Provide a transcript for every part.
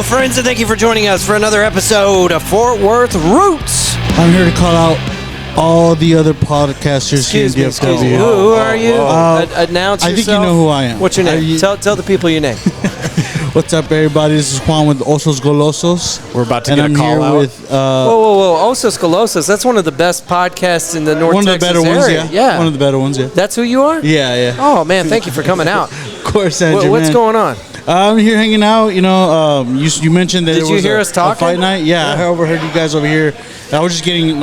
Hello, friends, and thank you for joining us for another episode of Fort Worth Roots. I'm here to call out all the other podcasters here in DFW. Who are you? Announce yourself. I think you know who I am. What's your name? Tell the people your name. What's up, everybody? This is Juan with Osos Golosos. We're about to get a call out. With, whoa. Osos Golosos. That's one of the best podcasts in the North Texas Texas area. One of the better area. ones, yeah. One of the better ones, yeah. That's who you are? Yeah. Oh, man, thank you for coming out. Of course, Andrew, What's going on? I'm here hanging out. You know, you mentioned that Did it you was hear a, us talking? a fight night. Yeah, I overheard you guys over here. I was just getting,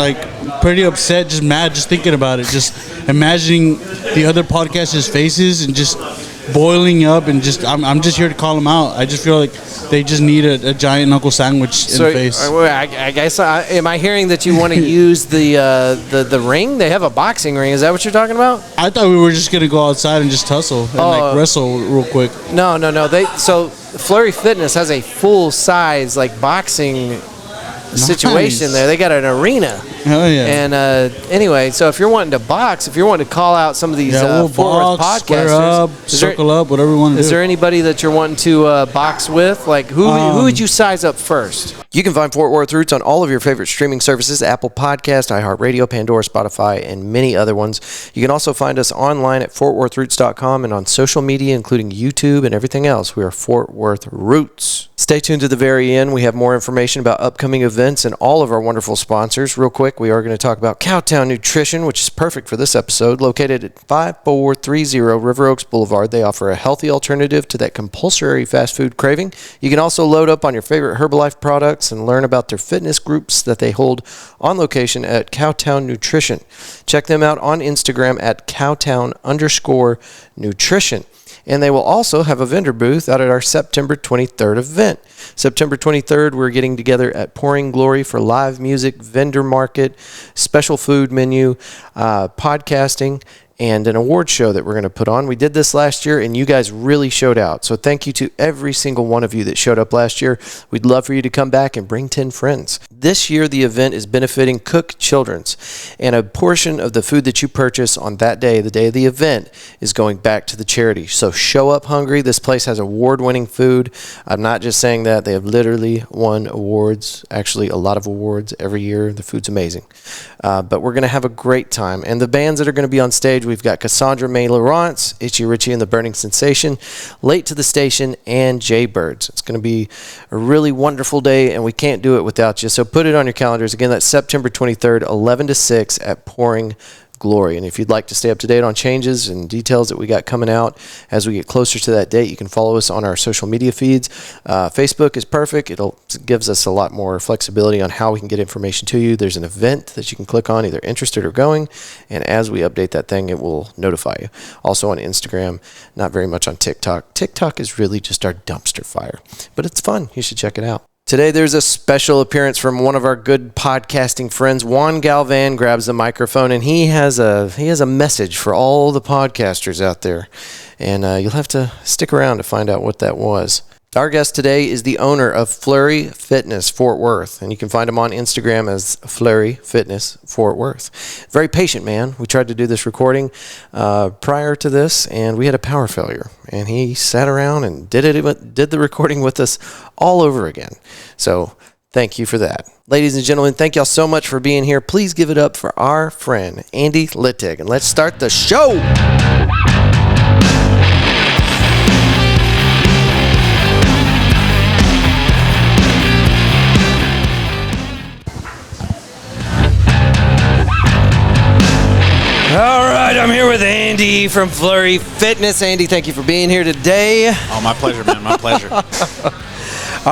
pretty upset, just mad, just thinking about it. Just imagining the other podcasters' faces and just boiling up, and just I'm just here to call them out. I just feel like they just need a giant knuckle sandwich in the face. I guess, am I hearing that you want to use the ring? They have a boxing ring. Is that what you're talking about? I thought we were just going to go outside and just tussle and wrestle real quick. No. So Flurry Fitness has a full-size, boxing situation there. They got an arena. Oh, yeah. And anyway, so if you're wanting to box, if you're wanting to call out some of these we'll Fort Worth box, square podcasters, up, circle up, whatever we want to do. Is there anybody that you're wanting to box with? Who would you size up first? You can find Fort Worth Roots on all of your favorite streaming services, Apple Podcast, iHeartRadio, Pandora, Spotify, and many other ones. You can also find us online at fortworthroots.com and on social media, including YouTube and everything else. We are Fort Worth Roots. Stay tuned to the very end. We have more information about upcoming events and all of our wonderful sponsors. Real quick, we are going to talk about Cowtown Nutrition, which is perfect for this episode. Located at 5430 River Oaks Blvd, they offer a healthy alternative to that compulsory fast food craving. You can also load up on your favorite Herbalife products and learn about their fitness groups that they hold on location at Cowtown Nutrition. Check them out on Instagram at Cowtown_nutrition. And they will also have a vendor booth out at our September 23rd event. September 23rd, we're getting together at Pouring Glory for live music, vendor market, special food menu, podcasting, and an award show that we're going to put on. We did this last year, and you guys really showed out. So thank you to every single one of you that showed up last year. We'd love for you to come back and bring 10 friends. This year, the event is benefiting Cook Children's, and a portion of the food that you purchase on that day, the day of the event, is going back to the charity. So show up hungry. This place has award-winning food. I'm not just saying that. They have literally won awards, actually a lot of awards every year. The food's amazing. But we're going to have a great time. And the bands that are going to be on stage, we've got Cassandra May Laurence, Itchy Richie and the Burning Sensation, Late to the Station, and Jaybirds. It's going to be a really wonderful day, and we can't do it without you. So put it on your calendars. Again, that's September 23rd, 11 to 6 at Pouring Glory. And if you'd like to stay up to date on changes and details that we got coming out as we get closer to that date, you can follow us on our social media feeds. Facebook is perfect. It gives us a lot more flexibility on how we can get information to you. There's an event that you can click on, either interested or going, and as we update that thing, it will notify you. Also on Instagram, not very much on TikTok. TikTok is really just our dumpster fire, but it's fun. You should check it out. Today, there's a special appearance from one of our good podcasting friends. Juan Galvan grabs the microphone, and he has a message for all the podcasters out there. And you'll have to stick around to find out what that was. Our guest today is the owner of Flurry Fitness Fort Worth, and you can find him on Instagram as Flurry Fitness Fort Worth. Very patient man. We tried to do this recording prior to this, and we had a power failure, and he sat around and did the recording with us all over again. So thank you for that. Ladies and gentlemen, thank y'all so much for being here. Please give it up for our friend, Andy Lickteig, and let's start the show. All right, I'm here with Andy from Flurry Fitness. Andy, thank you for being here today. Oh, my pleasure, man. My pleasure. All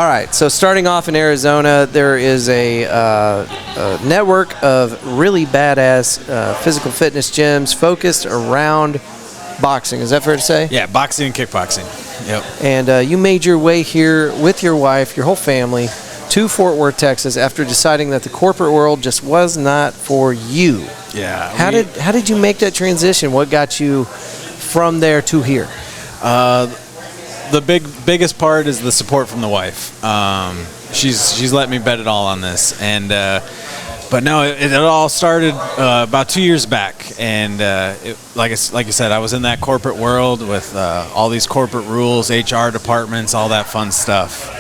right, so starting off in Arizona, there is a network of really badass physical fitness gyms focused around boxing. Is that fair to say? Yeah, boxing and kickboxing. Yep. And you made your way here with your wife, your whole family, to Fort Worth, Texas, after deciding that the corporate world just was not for you. Yeah. How did you make that transition? What got you from there to here? The biggest part is the support from the wife. She's let me bet it all on this, and but no, it all started about 2 years back, and like you said, I was in that corporate world with all these corporate rules, HR departments, all that fun stuff.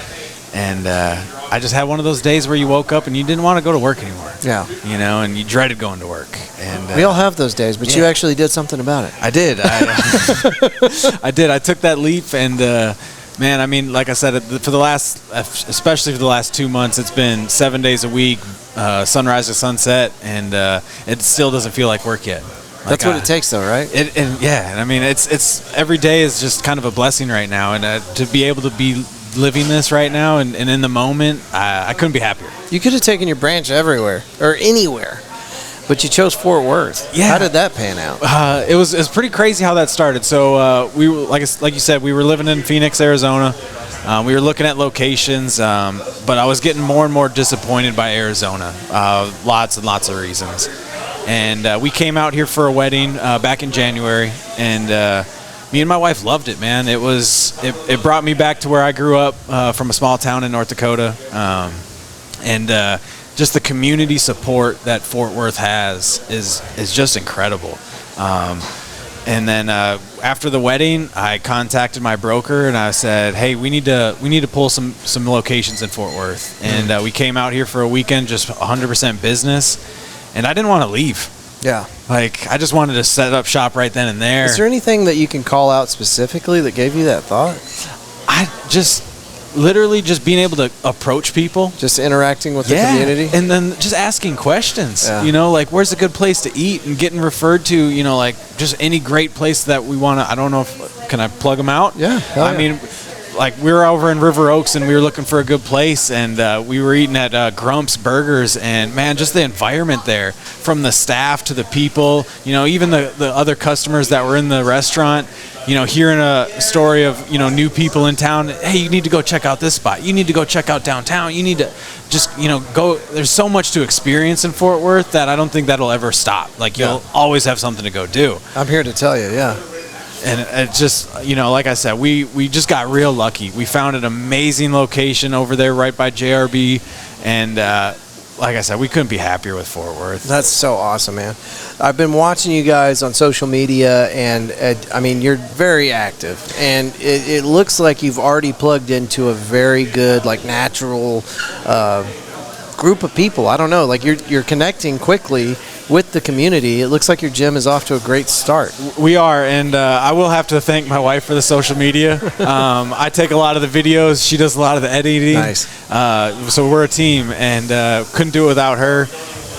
And I just had one of those days where you woke up and you didn't want to go to work anymore. Yeah. You know, and you dreaded going to work. And we all have those days, but you actually did something about it. I did. I did. I took that leap, and man, I mean, like I said, especially for the last 2 months, it's been 7 days a week, sunrise to sunset, and it still doesn't feel like work yet. That's what it takes, though, right? And I mean, it's every day is just kind of a blessing right now, and to be able to be living this right now and in the moment, I couldn't be happier. You could have taken your branch everywhere or anywhere, but you chose Fort Worth. Yeah. How did that pan out? It was pretty crazy how that started. So we were, like you said, we were living in Phoenix, Arizona. We were looking at locations, but I was getting more and more disappointed by Arizona. Lots and lots of reasons. And we came out here for a wedding back in January, and me and my wife loved it, man. It brought me back to where I grew up from a small town in North Dakota, and just the community support that Fort Worth has is just incredible. And then after the wedding, I contacted my broker and I said, "Hey, we need to pull some locations in Fort Worth." And we came out here for a weekend, just 100% business, and I didn't want to leave. Yeah. Like, I just wanted to set up shop right then and there. Is there anything that you can call out specifically that gave you that thought? I just literally just being able to approach people, just interacting with the community, and then just asking questions. Yeah. You know, like, where's a good place to eat, and getting referred to, you know, like just any great place that we want to. I don't know if can I plug them out? Yeah. I mean, like, we were over in River Oaks and we were looking for a good place, and we were eating at Grump's Burgers, and man, just the environment there, from the staff to the people, you know, even the other customers that were in the restaurant, you know, hearing a story of, you know, new people in town. Hey, you need to go check out this spot. You need to go check out downtown. You need to just, you know, go. There's so much to experience in Fort Worth that I don't think that'll ever stop. Like, you'll always have something to go do. I'm here to tell you, yeah. And it just, you know, like I said, we just got real lucky. We found an amazing location over there right by JRB, and like I said, we couldn't be happier with Fort Worth. That's so awesome, man. I've been watching you guys on social media, and I mean, you're very active, and it looks like you've already plugged into a very good, like, natural group of people. I don't know, like, you're connecting quickly with the community. It looks like your gym is off to a great start. We are, and I will have to thank my wife for the social media. I take a lot of the videos. She does a lot of the editing. Nice. So we're a team, and couldn't do it without her.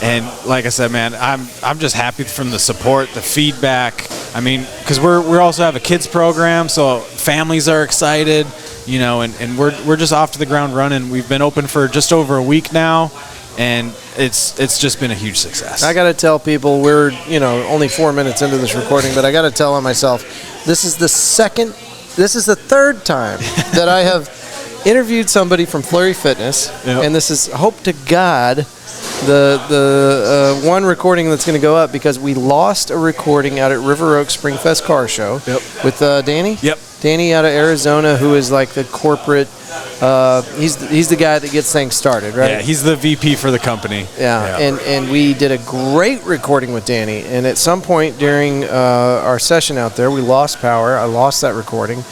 And like I said, man, I'm just happy from the support, the feedback. I mean, because we also have a kids program, so families are excited, you know, and we're just off to the ground running. We've been open for just over a week now, and it's just been a huge success. I got to tell people, we're, you know, only 4 minutes into this recording, but I got to tell on myself, this is the third time that I have interviewed somebody from Flurry Fitness, and this is, hope to God, the one recording that's going to go up, because we lost a recording out at River Oaks Spring Fest Car Show with Danny. Yep. Danny out of Arizona, who is like the corporate. He's the guy that gets things started, right? Yeah, he's the VP for the company. Yeah. And we did a great recording with Danny. And at some point during our session out there, we lost power. I lost that recording.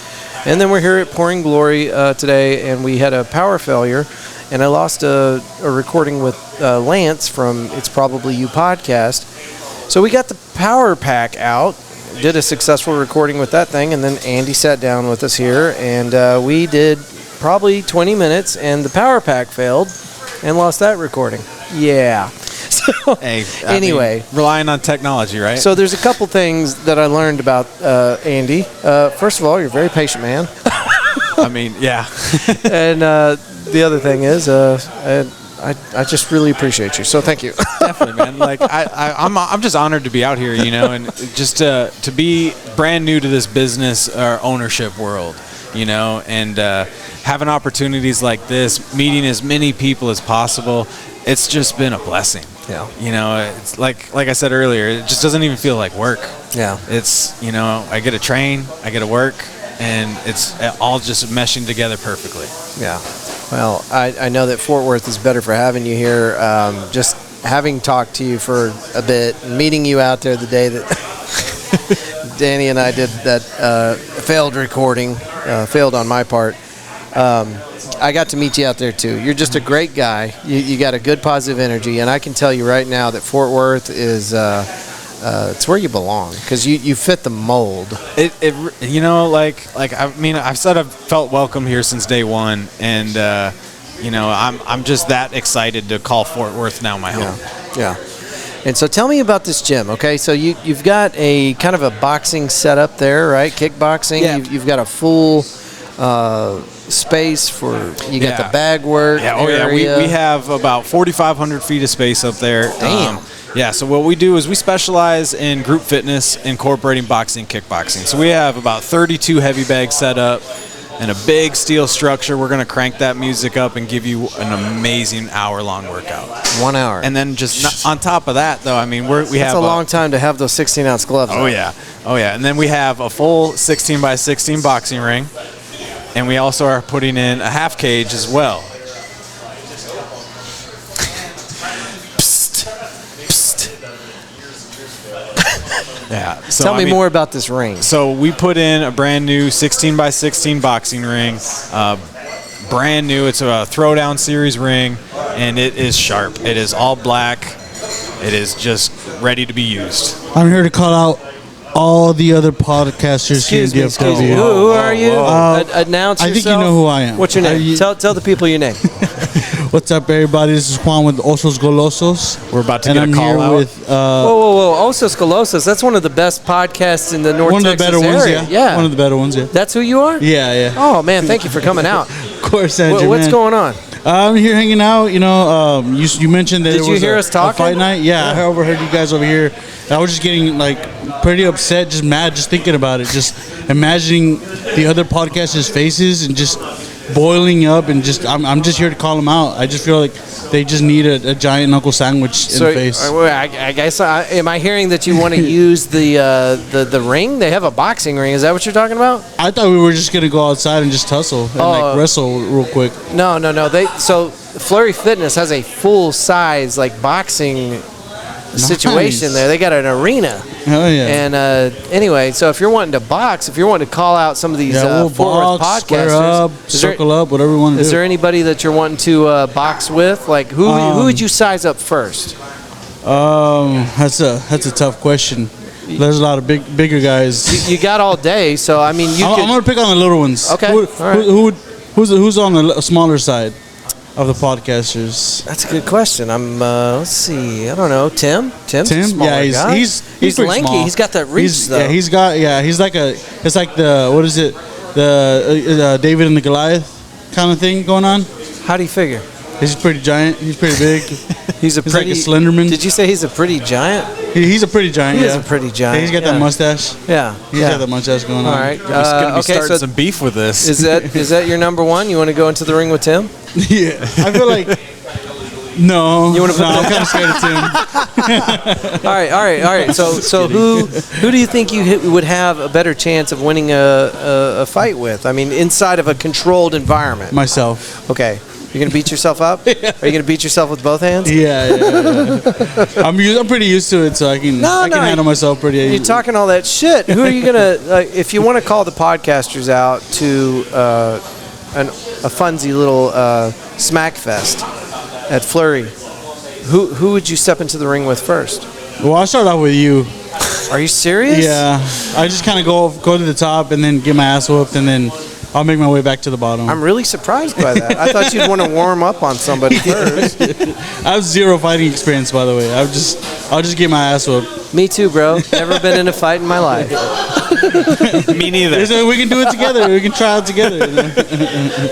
And then we're here at Pouring Glory today, and we had a power failure. And I lost a recording with Lance from It's Probably You podcast. So we got the power pack out, did a successful recording with that thing, and then Andy sat down with us here, and we did probably 20 minutes, and the power pack failed and lost that recording. Yeah. So, hey, anyway. Relying on technology, right? So there's a couple things that I learned about Andy. First of all, you're a very patient man. I mean, yeah. And the other thing is, I just really appreciate you. So thank you. Definitely, man. Like, I'm just honored to be out here, you know, and just to be brand new to this business or ownership world, you know, and having opportunities like this, meeting as many people as possible. It's just been a blessing. Yeah. You know, it's like I said earlier, it just doesn't even feel like work. Yeah. It's, you know, I get to train, I get to work, and it's all just meshing together perfectly. Yeah. Well, I know that Fort Worth is better for having you here. Just having talked to you for a bit, meeting you out there the day that Danny and I did that failed recording, failed on my part. I got to meet you out there too. You're just a great guy. You got a good positive energy, and I can tell you right now that Fort Worth is it's where you belong because you fit the mold. I've said I've felt welcome here since day one, and I'm just that excited to call Fort Worth now my home. Yeah. And so tell me about this gym, okay? So you've got a kind of a boxing setup there, right? Kickboxing. Yeah. You've got a full space for you got the bag work. Yeah. Area. We have about 4,500 feet of space up there. Damn. So what we do is we specialize in group fitness, incorporating boxing, kickboxing. So we have about 32 heavy bags set up and a big steel structure. We're going to crank that music up and give you an amazing hour-long workout. 1 hour. And then just on top of that, though, I mean, we have That's a long time to have those 16-ounce gloves. Oh, yeah. And then we have a full 16 by 16 boxing ring, and we also are putting in a half cage as well. Yeah. So, Tell me more about this ring. So we put in a brand new 16 by 16 boxing ring, brand new. It's a Throwdown Series ring, and it is sharp. It is all black. It is just ready to be used. I'm here to call out all the other podcasters here in DFW. Who are you? Announce yourself. I think you know who I am. What's your name? Tell the people your name. What's up, everybody? This is Juan with Osos Golosos. We're about to and get I'm a call here out. with Whoa. Osos Golosos. That's one of the best podcasts in the North one of the Texas better area. ones, yeah. One of the better ones, yeah. That's who you are? Yeah. Oh, man, thank you for coming out. Of course, Andrew, What's going on? I'm here hanging out. You mentioned that Did it you was hear us talking? a fight night. Yeah, I overheard you guys over here. I was just getting pretty upset, just mad, just thinking about it, just imagining the other podcasters' faces and just boiling up, and just I'm just here to call them out. I just feel like they just need a giant knuckle sandwich in the face. I guess am I hearing that you want to use the ring? They have a boxing ring. Is that what you're talking about? I thought we were just gonna go outside and just tussle and wrestle real quick. No. So Flurry Fitness has a full size boxing situation there. They got an arena. Oh yeah. And anyway, so if you're wanting to box, if you're wanting to call out some of these we'll Fort Worth box, square podcasters, up, circle up, whatever we want to do. Is there anybody that you're wanting to box with? Like who would you size up first? That's a tough question. There's a lot of bigger guys. You got all day, so I mean, I'm gonna pick on the little ones. Okay. Who's on the smaller side of the podcasters? That's a good question. Let's see. I don't know. Tim's a smaller guy. He's lanky. small. He's got that reach though. He's like it's like the what is it? The David and the Goliath kind of thing going on. How do you figure? He's pretty giant. He's pretty big. He's like a Slenderman. Did you say he's a pretty giant? He's a pretty giant. He is a pretty giant. He's got that mustache. Yeah. He's got that mustache going on. All right. He's gonna be starting some beef with this. Is that your number one? You want to go into the ring with Tim? Yeah. I feel like no. You want to? I'm kind of scared of Tim. All right. So who do you think you would have a better chance of winning a fight with? I mean, inside of a controlled environment. Myself. Okay. You're gonna beat yourself up? Are you gonna beat yourself with both hands? Yeah. I'm pretty used to it, so I can handle myself pretty. You're talking all that shit. Who are you gonna? If you want to call the podcasters out to a funsy little smack fest at Flurry, who would you step into the ring with first? Well, I'll start off with you. Are you serious? Yeah. I just kind of go to the top and then get my ass whooped, and then I'll make my way back to the bottom. I'm really surprised by that. I thought you'd want to warm up on somebody first. I have zero fighting experience, by the way. I'll just get my ass whooped. Me too, bro. Never been in a fight in my life. Me neither. So we can do it together. We can try out together.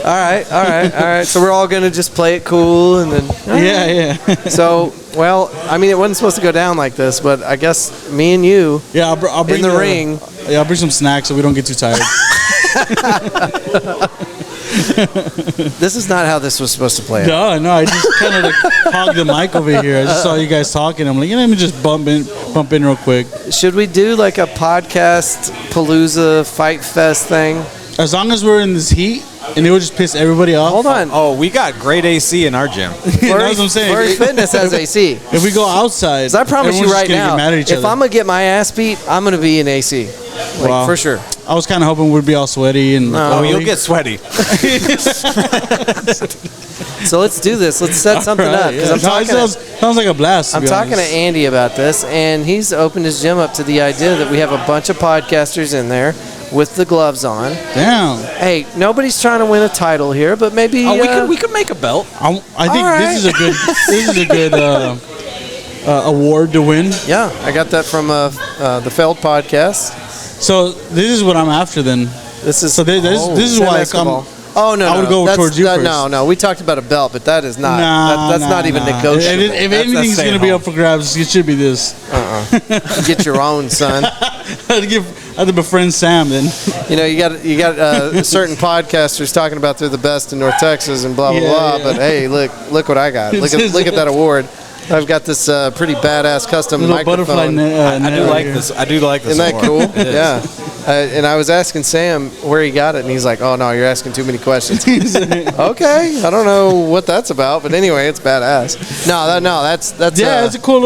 All right. So we're all gonna just play it cool, and then yeah. So, well, I mean, it wasn't supposed to go down like this, but I guess me and you, I'll bring in the ring. Yeah, I'll bring some snacks so we don't get too tired. This is not how this was supposed to play out. No, I just kind of hogged the mic over here. I just saw you guys talking. I'm like, let me just bump in real quick. Should we do like a podcast palooza fight fest thing? As long as we're in this heat, and it would just piss everybody off. Hold on. Oh, we got great AC in our gym. That's what I'm saying. Flurry Fitness has AC. If we go outside, I promise you right now, if I'm I'm going to get my ass beat, I'm going to be in AC. Like, Wow. for sure. I was kind of hoping we'd be all sweaty and. No. Oh, you'll get sweaty. So let's do this. Let's set something Right, up. Because yeah. I'm No, talking. it sounds like a blast. I'm talking to Andy about this, and he's opened his gym up to the idea that we have a bunch of podcasters in there with the gloves on. Damn. Hey, nobody's trying to win a title here, but maybe we could make a belt. I think All this is a good award to win. Yeah, I got that from the Feld podcast. So this is what I'm after then. This is this is why I come. Oh no! I would go that's, towards you first. No, we talked about a belt, but that is not. That's not even Nah. negotiable. If anything's going to be up for grabs, it should be this. Get your own, son. I had to befriend Sam then. You know, you got certain podcasters talking about they're the best in North Texas and blah blah blah. Yeah. But hey, look what I got. Look at that award. I've got this pretty badass custom Little microphone. butterfly. I do like this. I do like this. Isn't that award. cool? It is. Yeah. And I was asking Sam where he got it, and he's like, "Oh no, you're asking too many questions." Okay, I don't know what that's about, but anyway, it's badass. That's Yeah, it's a cool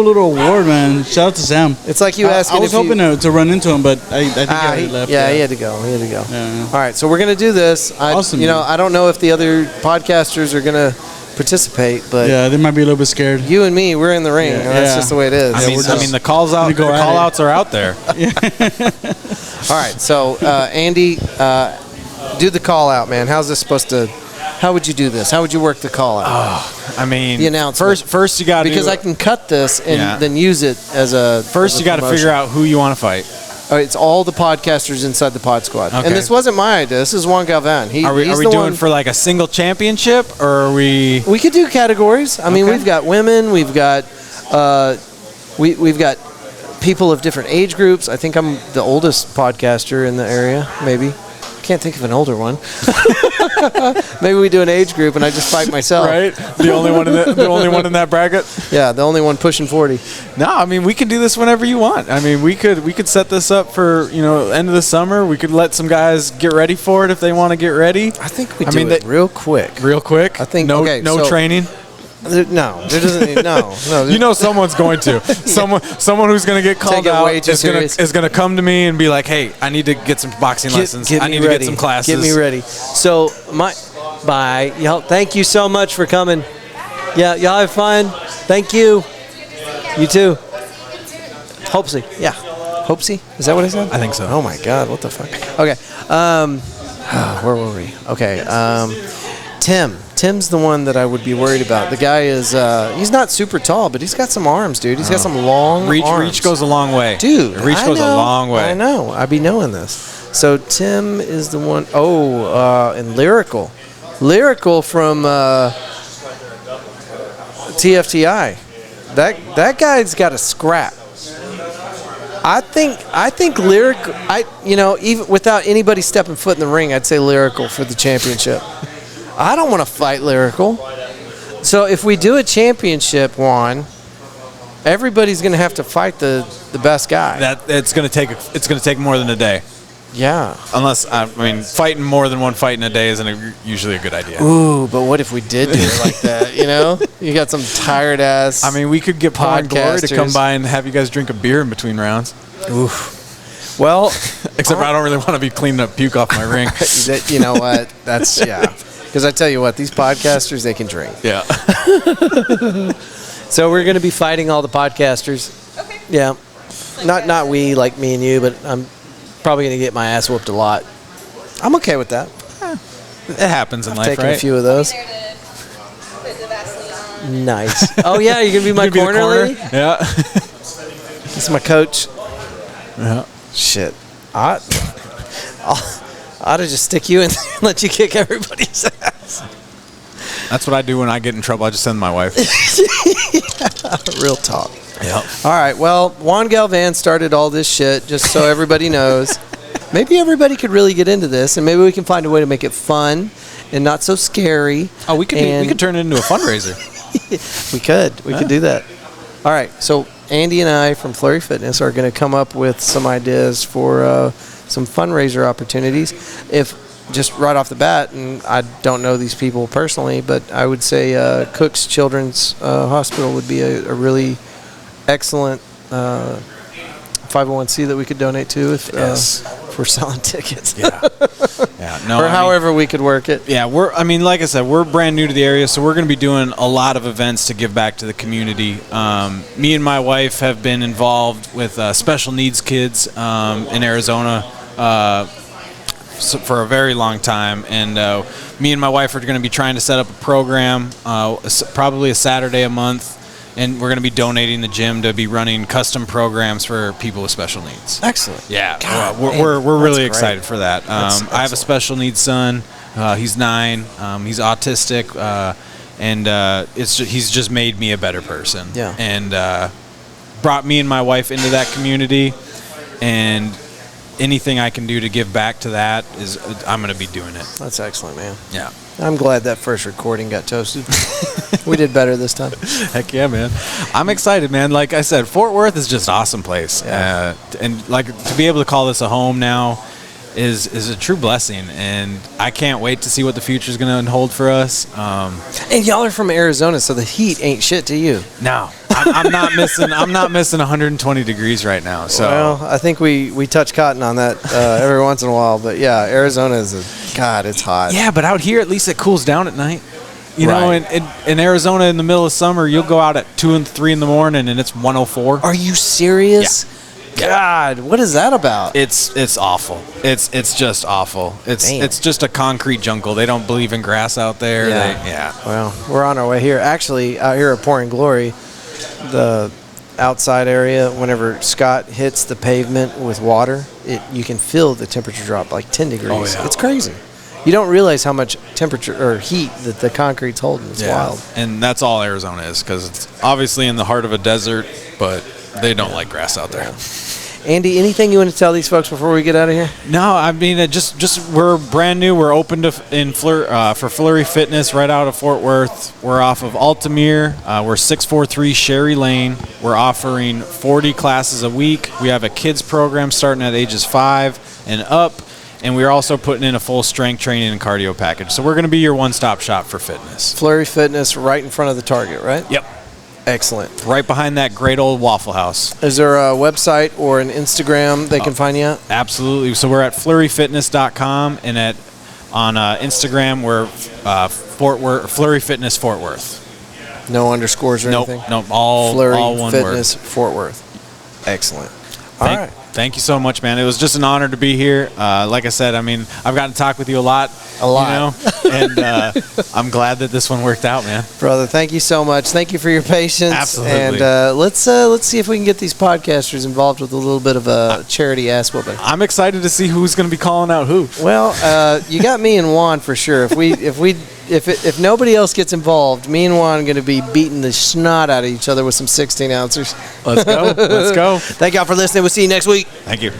little award, man. Shout out to Sam. It's like you asking. I was hoping to run into him, but I think he left. Yeah, he had to go. Yeah. All right, so we're gonna do this. Awesome, You know, man. I don't know if the other podcasters are gonna participate, but Yeah, they might be a little bit scared. you and me, we're in the ring. Yeah. That's Yeah. just the way it is. I mean, the calls out, go the at call it. outs are out there. All right, so Andy, do the call out, man. How's this supposed to? How would you do this? How would you work the call out? I mean, The announcement. First you got to Because I can cut this and Yeah. then use it as a. First, you got to figure out who you want to fight. It's all the podcasters inside the Pod Squad, Okay. and this wasn't my idea. This is Juan Galvan. Are we he's the doing one. for like a single championship, or are we? We could do categories. I mean, Okay. we've got women. We've got we've got people of different age groups. I think I'm the oldest podcaster in the area. Maybe. Can't think of an older one. Maybe we do an age group and I just fight myself. Right, the only one in that bracket. Yeah, the only one pushing 40. No, I mean we can do this whenever you want. I mean we could set this up for end of the summer. We could let some guys get ready for it if they want to get ready. I think we I do mean, it real quick. Real quick. I think- no okay, no so- training. No, there doesn't need, no. You know someone's going to. Someone who's going to get called Take it out way too is serious. going to come to me and be like, "Hey, I need to get some boxing lessons. I need to get some classes. Get me ready. So bye. Y'all, thank you so much for coming. Yeah, y'all have fun. Thank you. You too. Hopesy. Yeah. Hopesy? Is that what I said? I think so. Oh my God, what the fuck? Okay. Where were we? Okay. Tim's the one that I would be worried about. The guy is he's not super tall, but he's got some arms, dude. He's got some long Reach arms. goes a long way. Dude, Reach I goes know, a long way. I know. I be knowing this. So Tim is the one. Oh, and Lyrical from TFTI. That guy's got a scrap. I think Lyrical. Even without anybody stepping foot in the ring, I'd say Lyrical for the championship. I don't want to fight Lyrical. So if we do a championship, Juan, everybody's going to have to fight the best guy. It's going to take more than a day. Yeah. Unless fighting more than one fight in a day isn't usually a good idea. Ooh, but what if we did do it like that? You got some tired ass. I mean, we could get Pouring Glory to podcasters. come by and have you guys drink a beer in between rounds. Oof. Well, Except I don't really want to be cleaning up puke off my ring. you know what? That's yeah. Because I tell you what, these podcasters, they can drink. Yeah. So we're going to be fighting all the podcasters. Okay. Yeah. Not we, like me and you, but I'm probably going to get my ass whooped a lot. I'm okay with that. It happens in life, Taking right? a few of those. There to put the Vaseline on. Nice. Oh, yeah, you're going to be my You gonna be the corner lady? Yeah. This is my coach. Yeah. Shit. I ought to just stick you in there and let you kick everybody's ass. That's what I do when I get in trouble. I just send my wife. Real talk. Yeah. All right. Well, Juan Galvan started all this shit, just so everybody knows. Maybe everybody could really get into this, and maybe we can find a way to make it fun and not so scary. Oh, we could turn it into a fundraiser. We could do that. All right. So Andy and I from Flurry Fitness are going to come up with some ideas for some fundraiser opportunities. If just right off the bat, and I don't know these people personally, but I would say Cook's Children's Hospital would be a really excellent 501c that we could donate to if we're selling tickets. No, or however we could work it. Yeah, like I said, we're brand new to the area, so we're going to be doing a lot of events to give back to the community. Me and my wife have been involved with special needs kids in Arizona for a very long time, and me and my wife are going to be trying to set up a program, probably a Saturday a month, and we're going to be donating the gym to be running custom programs for people with special needs. Excellent. Yeah, God, we're really great. excited for that. I have a special needs son. He's 9. He's autistic, and he's just made me a better person. Yeah. And brought me and my wife into that community, and anything I can do to give back to that I'm going to be doing it. That's excellent, man. Yeah. I'm glad that first recording got toasted. We did better this time. Heck yeah, man. I'm excited, man. Like I said, Fort Worth is just an awesome place. Yeah. And like to be able to call this a home now is a true blessing, and I can't wait to see what the future is going to hold for us. And y'all are from Arizona, so the heat ain't shit to you. No, I'm not missing. I'm not missing 120 degrees right now. So well, I think we touch cotton on that every once in a while, but yeah, Arizona God, it's hot. Yeah, but out here at least it cools down at night. You know, Right. in Arizona in the middle of summer, you'll go out at 2 and 3 in the morning and it's 104. Are you serious? Yeah. God, what is that about? It's awful. It's just awful. Damn. It's just a concrete jungle. They don't believe in grass out there. Yeah. Well, we're on our way here. Actually, out here at Pouring Glory, the outside area, whenever Scott hits the pavement with water, you can feel the temperature drop like 10 degrees. Oh, yeah. It's crazy. You don't realize how much temperature or heat that the concrete's holding. It's wild. And that's all Arizona is, because it's obviously in the heart of a desert, but they don't like grass out there. Andy, anything you want to tell these folks before we get out of here? No, I mean, just we're brand new. We're open for Flurry Fitness right out of Fort Worth. We're off of Altamere. We're 643 Sherry Lane. We're offering 40 classes a week. We have a kids program starting at ages 5 and up. And we're also putting in a full strength training and cardio package. So we're going to be your one-stop shop for fitness. Flurry Fitness right in front of the Target, right? Yep. Excellent. Right behind that great old Waffle House. Is there a website or an Instagram they can find you at? Absolutely. So we're at flurryfitness.com, and on Instagram we're Flurry Fitness Fort Worth. No underscores or anything? Nope. All Flurry one Fitness word. Fort Worth. Excellent. All right. Thank you so much, man. It was just an honor to be here. Like I said, I mean, I've gotten to talk with you a lot. You know? And I'm glad that this one worked out, man. Brother, thank you so much. Thank you for your patience. Absolutely. And let's see if we can get these podcasters involved with a little bit of a charity ass whooping. I'm excited to see who's going to be calling out who. Well, you got me and Juan for sure. If nobody else gets involved, me and Juan are going to be beating the snot out of each other with some 16 ounces. Let's go. Let's go. Thank y'all for listening. We'll see you next week. Thank you.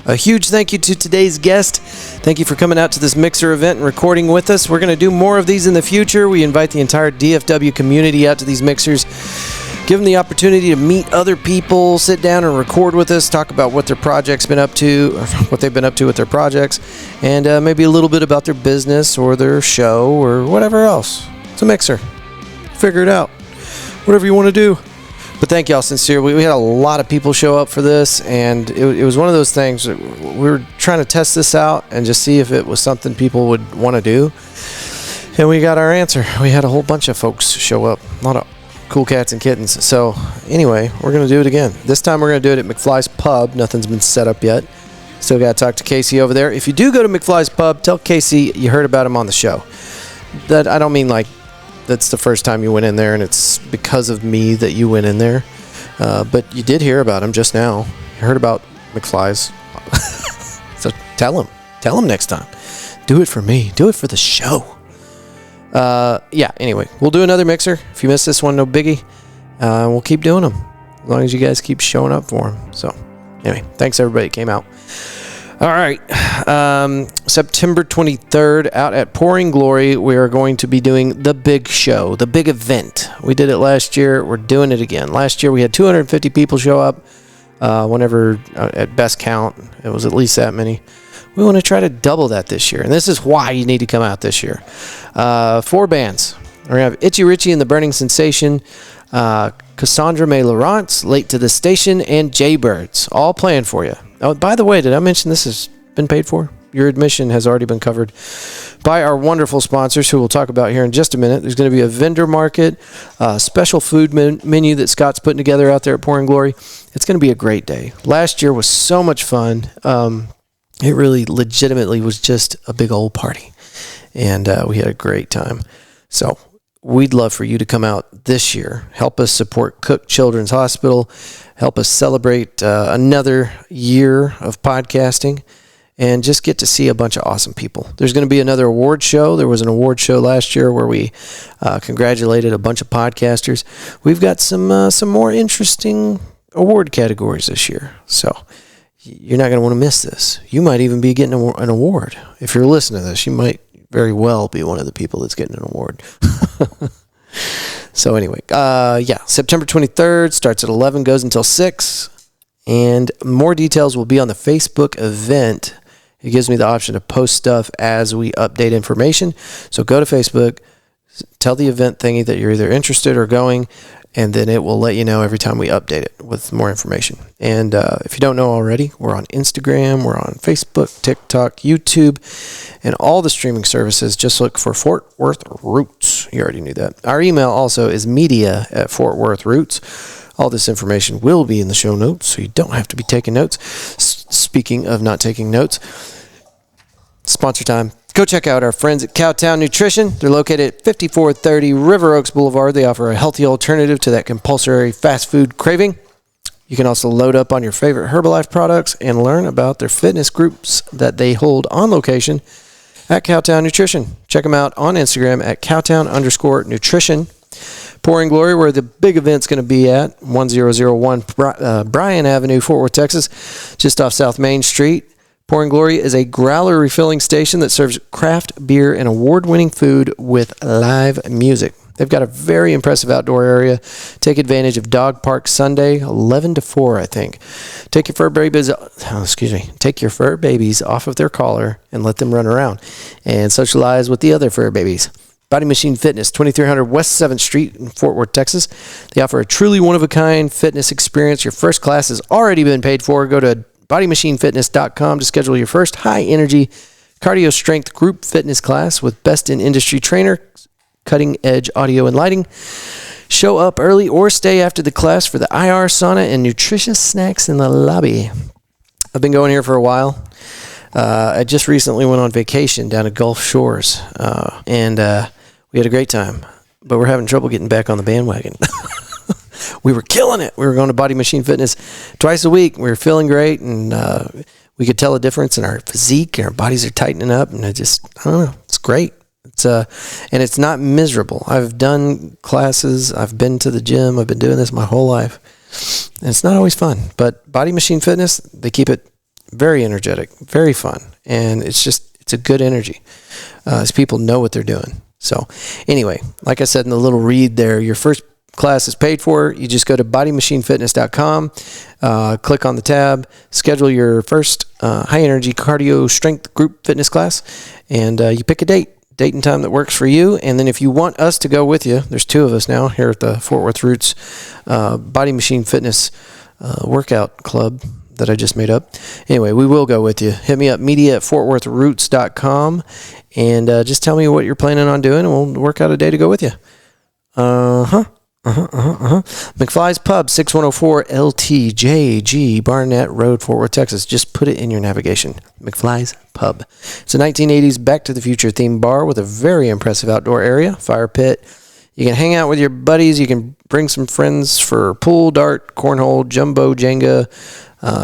A huge thank you to today's guest. Thank you for coming out to this mixer event and recording with us. We're going to do more of these in the future. We invite the entire DFW community out to these mixers. Give them the opportunity to meet other people, sit down and record with us, talk about what their project's been up to, or what they've been up to with their projects, and maybe a little bit about their business or their show or whatever else. It's a mixer. Figure it out. Whatever you want to do. But thank y'all sincerely. We had a lot of people show up for this, and it was one of those things that we were trying to test this out and just see if it was something people would want to do. And we got our answer. We had a whole bunch of folks show up. A lot of cool cats and kittens. So anyway, we're going to do it again. This time we're going to do it at McFly's Pub. Nothing's been set up yet. Still got to talk to Casey over there. If you do go to McFly's Pub, tell Casey you heard about him on the show. That I don't mean like that's the first time you went in there and it's because of me that you went in there. But you did hear about him just now. You heard about McFly's. So tell him. Tell him next time. Do it for me. Do it for the show. Yeah, anyway, we'll do another mixer. If you missed this one, no biggie. We'll keep doing them as long as you guys keep showing up for them. So anyway, thanks everybody that came out. All right, September 23rd out at Pouring Glory, we are going to be doing the big show, the big event. We did it last year. We're doing it again. Last year we had 250 people show up. Whenever at best count, it was at least that many. We want to try to double that this year, and this is why you need to come out this year. 4 bands. We're going to have Itchy Richie and the Burning Sensation, Cassandra May Laurence, Late to the Station, and Jaybirds, all playing for you. Oh, by the way, did I mention this has been paid for? Your admission has already been covered by our wonderful sponsors, who we'll talk about here in just a minute. There's going to be a vendor market, a special food menu that Scott's putting together out there at Pouring Glory. It's going to be a great day. Last year was so much fun. It really legitimately was just a big old party, and we had a great time. So we'd love for you to come out this year, help us support Cook Children's Hospital, help us celebrate another year of podcasting, and just get to see a bunch of awesome people. There's going to be another award show. There was an award show last year where we congratulated a bunch of podcasters. We've got some more interesting award categories this year, so you're not going to want to miss this. You might even be getting an award. If you're listening to this, you might very well be one of the people that's getting an award. So anyway, September 23rd, starts at 11, goes until 6, and more details will be on the Facebook event. It gives me the option to post stuff as we update information. So go to Facebook, tell the event thingy that you're either interested or going, and then it will let you know every time we update it with more information. And if you don't know already, we're on Instagram, we're on Facebook, TikTok, YouTube, and all the streaming services. Just look for Fort Worth Roots. You already knew that. Our email also is media@fortworthroots. All this information will be in the show notes, so you don't have to be taking notes. Speaking of not taking notes, sponsor time. Go check out our friends at Cowtown Nutrition. They're located at 5430 River Oaks Blvd. They offer a healthy alternative to that compulsory fast food craving. You can also load up on your favorite Herbalife products and learn about their fitness groups that they hold on location at Cowtown Nutrition. Check them out on Instagram at Cowtown_nutrition. Pouring Glory, where the big event's going to be at 1001 Bryan Avenue, Fort Worth, Texas, just off South Main Street. Pouring Glory is a growler refilling station that serves craft beer and award-winning food with live music. They've got a very impressive outdoor area. Take advantage of Dog Park Sunday, 11 to 4, I think. Take your fur babies off of their collar and let them run around and socialize with the other fur babies. Body Machine Fitness, 2300 West 7th Street in Fort Worth, Texas. They offer a truly one-of-a-kind fitness experience. Your first class has already been paid for. Go to bodymachinefitness.com to schedule your first high-energy cardio strength group fitness class with best-in-industry trainer, cutting-edge audio and lighting. Show up early or stay after the class for the IR sauna and nutritious snacks in the lobby. I've been going here for a while. I just recently went on vacation down to Gulf Shores, and we had a great time, but we're having trouble getting back on the bandwagon. We were killing it. We were going to Body Machine Fitness twice a week. We were feeling great, and we could tell a difference in our physique, and our bodies are tightening up, and I don't know, it's great. And it's not miserable. I've done classes. I've been to the gym. I've been doing this my whole life, and it's not always fun. But Body Machine Fitness, they keep it very energetic, very fun, and it's a good energy. As people know what they're doing. So anyway, like I said in the little read there, your first class is paid for. You just go to bodymachinefitness.com, click on the tab, schedule your first high energy cardio strength group fitness class, and you pick a date and time that works for you. And then if you want us to go with you, there's 2 of us now here at the Fort Worth Roots Body Machine Fitness workout club that I just made up. Anyway, we will go with you. Hit me up, media@fortworthroots.com, and just tell me what you're planning on doing, and we'll work out a day to go with you. McFly's Pub, 6104 LTJG Barnett Road, Fort Worth, Texas. Just put it in your navigation. McFly's Pub. It's a 1980s Back to the Future themed bar with a very impressive outdoor area, fire pit. You can hang out with your buddies. You can bring some friends for pool, dart, cornhole, jumbo, Jenga.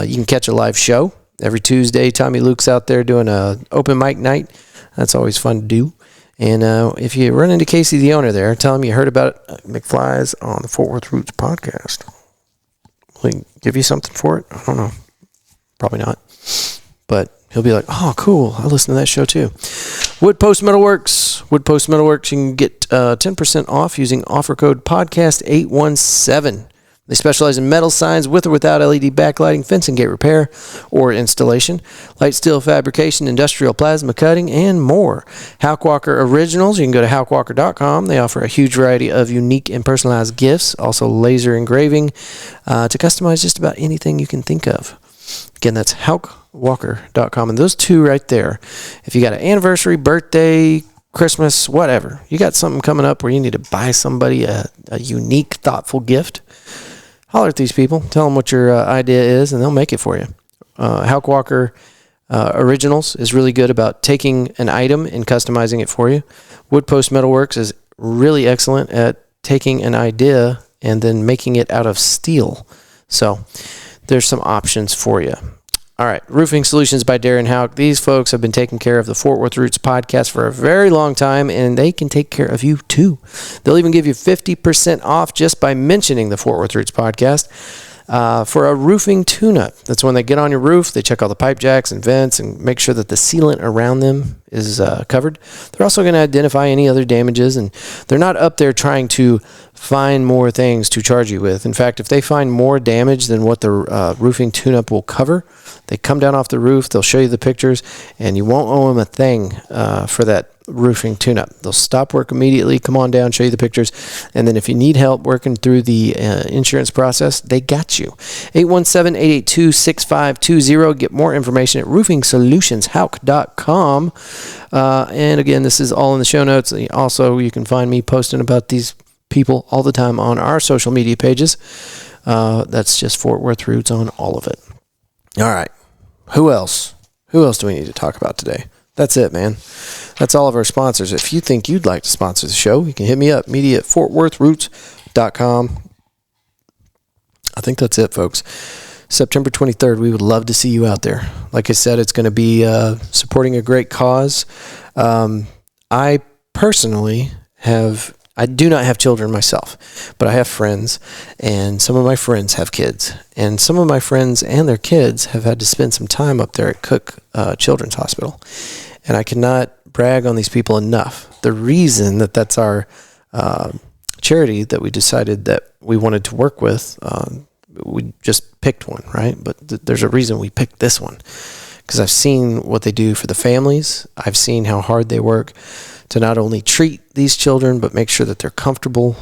You can catch a live show. Every Tuesday, Tommy Luke's out there doing an open mic night. That's always fun to do. And if you run into Casey, the owner there, tell him you heard about McFly's on the Fort Worth Roots podcast. Will he give you something for it? I don't know. Probably not. But he'll be like, oh, cool. I listen to that show too. Wood Post Metalworks. Wood Post Metalworks. You can get 10% off using offer code podcast817. They specialize in metal signs with or without LED backlighting, fencing gate repair or installation, light steel fabrication, industrial plasma cutting, and more. Houkwalker Originals, you can go to houkwalker.com. They offer a huge variety of unique and personalized gifts, also laser engraving to customize just about anything you can think of. Again, that's houkwalker.com. And those two right there, if you got an anniversary, birthday, Christmas, whatever, you got something coming up where you need to buy somebody a unique, thoughtful gift, holler at these people, tell them what your idea is, and they'll make it for you. Houkwalker Originals is really good about taking an item and customizing it for you. Wood Post Metalworks is really excellent at taking an idea and then making it out of steel. So there's some options for you. All right, Roofing Solutions by Darren Houck. These folks have been taking care of the Fort Worth Roots podcast for a very long time, and they can take care of you too. They'll even give you 50% off just by mentioning the Fort Worth Roots podcast for a roofing tune-up. That's when they get on your roof, they check all the pipe jacks and vents and make sure that the sealant around them is covered. They're also going to identify any other damages, and they're not up there trying to find more things to charge you with. In fact, if they find more damage than what the roofing tune-up will cover, they come down off the roof, they'll show you the pictures, and you won't owe them a thing for that roofing tune-up. They'll stop work immediately, come on down, show you the pictures, and then if you need help working through the insurance process, they got you. 817-882-6520. Get more information at roofingsolutionsHouck.com. And again, this is all in the show notes. Also, you can find me posting about these people all the time on our social media pages. That's just Fort Worth Roots on all of it. All right. Who else? Who else do we need to talk about today? That's it, man. That's all of our sponsors. If you think you'd like to sponsor the show, you can hit me up, media@fortworthroots.com. I think that's it, folks. September 23rd, we would love to see you out there. Like I said, it's going to be supporting a great cause. I personally I do not have children myself, but I have friends, and some of my friends have kids. And some of my friends and their kids have had to spend some time up there at Cook Children's Hospital. And I cannot brag on these people enough. The reason that that's our charity that we decided that we wanted to work with, we just picked one, right? But there's a reason we picked this one. Because I've seen what they do for the families. I've seen how hard they work to not only treat these children, but make sure that they're comfortable.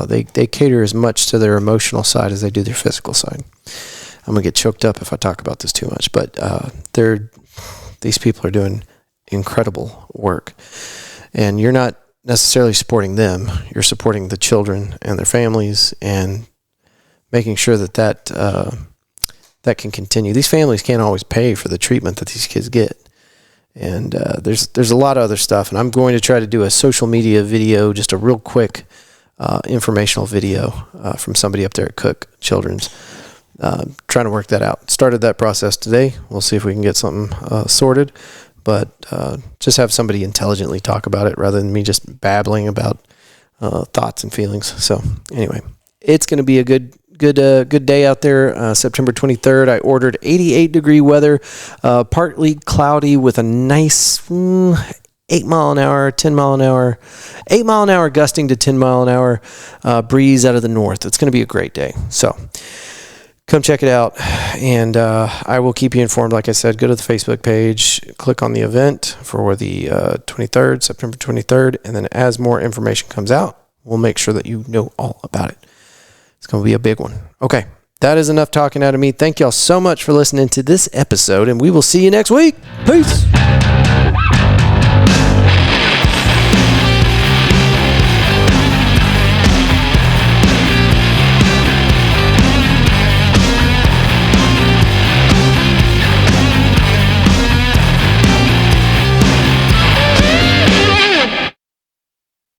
They cater as much to their emotional side as they do their physical side. I'm going to get choked up if I talk about this too much, but these people are doing incredible work. And you're not necessarily supporting them. You're supporting the children and their families and making sure that can continue. These families can't always pay for the treatment that these kids get. And there's a lot of other stuff, and I'm going to try to do a social media video, just a real quick informational video from somebody up there at Cook Children's, trying to work that out. Started that process today. We'll see if we can get something sorted, but just have somebody intelligently talk about it rather than me just babbling about thoughts and feelings. So anyway, it's going to be a good day out there. September 23rd, I ordered 88-degree weather, partly cloudy with a nice 8 mile an hour, 10 mile an hour, 8 mile an hour gusting to 10 mile an hour breeze out of the north. It's going to be a great day. So come check it out, and I will keep you informed. Like I said, go to the Facebook page, click on the event for the 23rd, September 23rd, and then as more information comes out, we'll make sure that you know all about it. It's going to be a big one. Okay, that is enough talking out of me. Thank y'all so much for listening to this episode, and we will see you next week. Peace.